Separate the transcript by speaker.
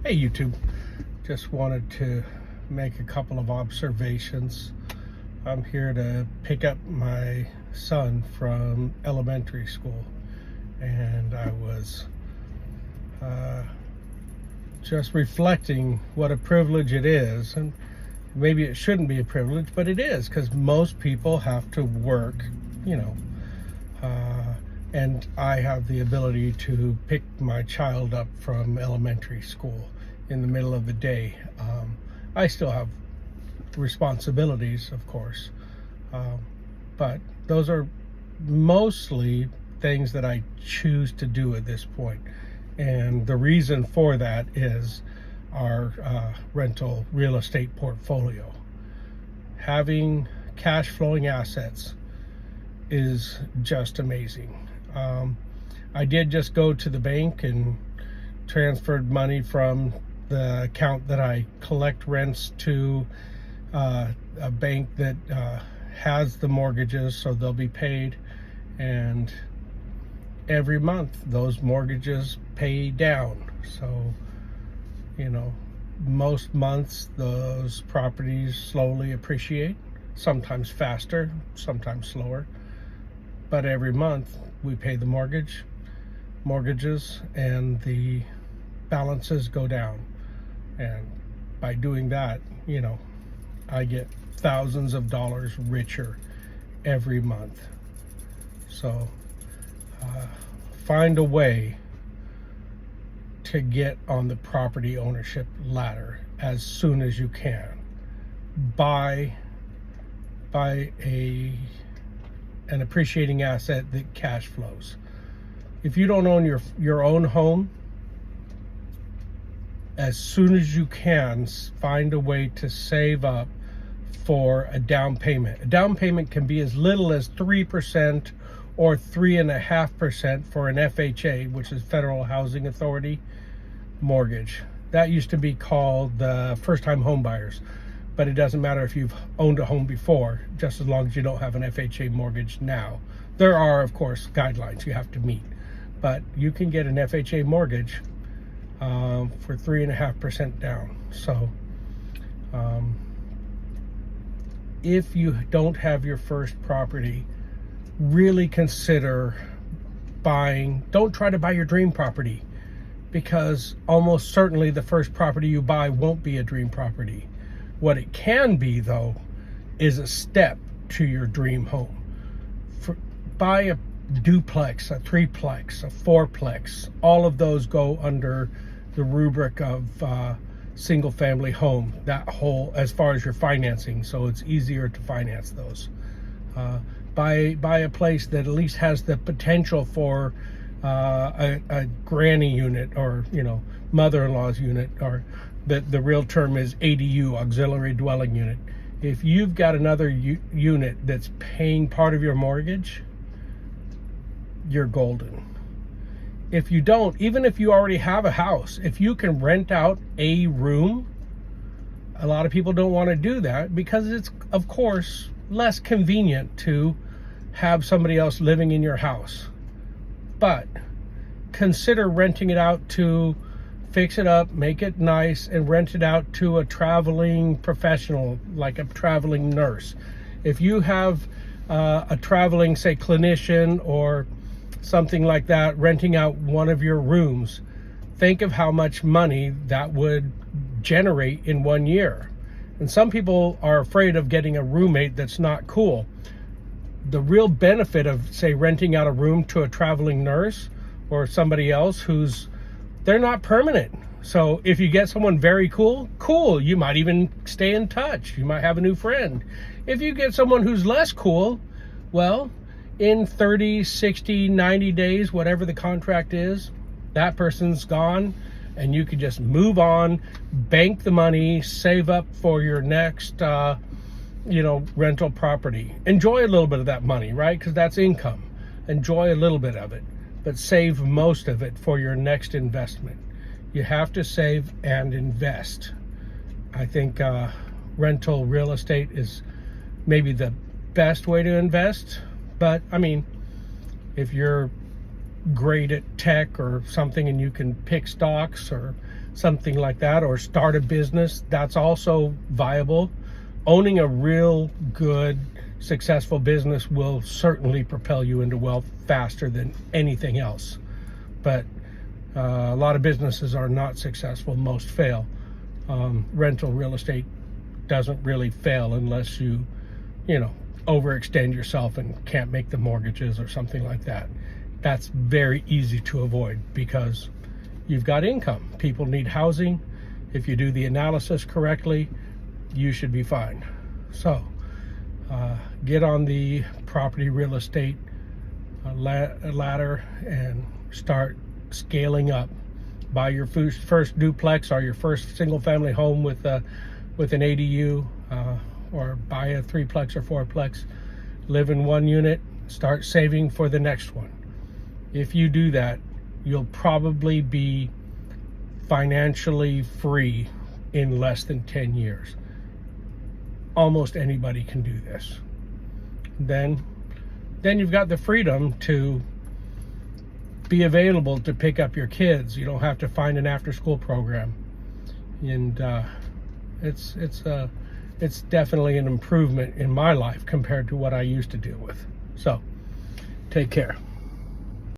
Speaker 1: Hey YouTube, just wanted to make a couple of observations. I'm here to pick up my son from elementary school, and I was just reflecting what a privilege it is. And maybe it shouldn't be a privilege, but it is, because most people have to work, you know, and I have the ability to pick my child up from elementary school in the middle of the day. I still have responsibilities, of course, but those are mostly things that I choose to do at this point. And the reason for that is our rental real estate portfolio. Having cash flowing assets is just amazing. I did just go to the bank and transferred money from the account that I collect rents to a bank that has the mortgages, so they'll be paid, and every month those mortgages pay down. So, you know, most months those properties slowly appreciate, sometimes faster, sometimes slower, but every month we pay the mortgages, and the balances go down. And by doing that, you know, I get thousands of dollars richer every month. So find a way to get on the property ownership ladder as soon as you can. Buy an appreciating asset that cash flows. If you don't own your own home, as soon as you can, find a way to save up for a down payment. A down payment can be as little as 3% or 3.5% for an FHA, which is Federal Housing Authority mortgage. That used to be called the first-time home buyers, but it doesn't matter if you've owned a home before, just as long as you don't have an FHA mortgage now. There are, of course, guidelines you have to meet, but you can get an FHA mortgage for 3.5% down. So if you don't have your first property, really consider buying. Don't try to buy your dream property, because almost certainly the first property you buy won't be a dream property. What it can be, though, is a step to your dream home. Buy a duplex, a threeplex, a fourplex. All of those go under the rubric of single family home, that whole, as far as your financing, so it's easier to finance those. Buy a place that at least has the potential for a granny unit, or, you know, mother-in-law's unit, or the real term is ADU, auxiliary dwelling unit. If you've got another unit that's paying part of your mortgage, you're golden. If you don't, even if you already have a house, if you can rent out a room, a lot of people don't want to do that because it's, of course, less convenient to have somebody else living in your house. But consider renting it out to fix it up, make it nice, and rent it out to a traveling professional, like a traveling nurse. If you have a traveling, say, clinician or something like that, renting out one of your rooms, think of how much money that would generate in 1 year. And some people are afraid of getting a roommate that's not cool. The real benefit of, say, renting out a room to a traveling nurse or somebody else they're not permanent. So if you get someone very cool, you might even stay in touch. You might have a new friend. If you get someone who's less cool, well, in 30, 60, 90 days, whatever the contract is, that person's gone, and you can just move on, bank the money, save up for your next, rental property. Enjoy a little bit of that money, right? Because that's income. Enjoy a little bit of it, but save most of it for your next investment. You have to save and invest. I think rental real estate is maybe the best way to invest. But I mean, if you're great at tech or something and you can pick stocks or something like that, or start a business. That's also viable. Owning a real good, successful business will certainly propel you into wealth faster than anything else. But a lot of businesses are not successful. Most fail. Rental real estate doesn't really fail unless you overextend yourself and can't make the mortgages or something like that. That's very easy to avoid because you've got income. People need housing. If you do the analysis correctly, you should be fine. So get on the property real estate ladder and start scaling up. Buy your first duplex or your first single family home with an ADU, or buy a 3-plex or 4-plex, live in one unit, start saving for the next one. If you do that, you'll probably be financially free in less than 10 years. Almost anybody can do this. Then you've got the freedom to be available to pick up your kids. You don't have to find an after-school program, and it's definitely an improvement in my life compared to what I used to deal with. So, take care.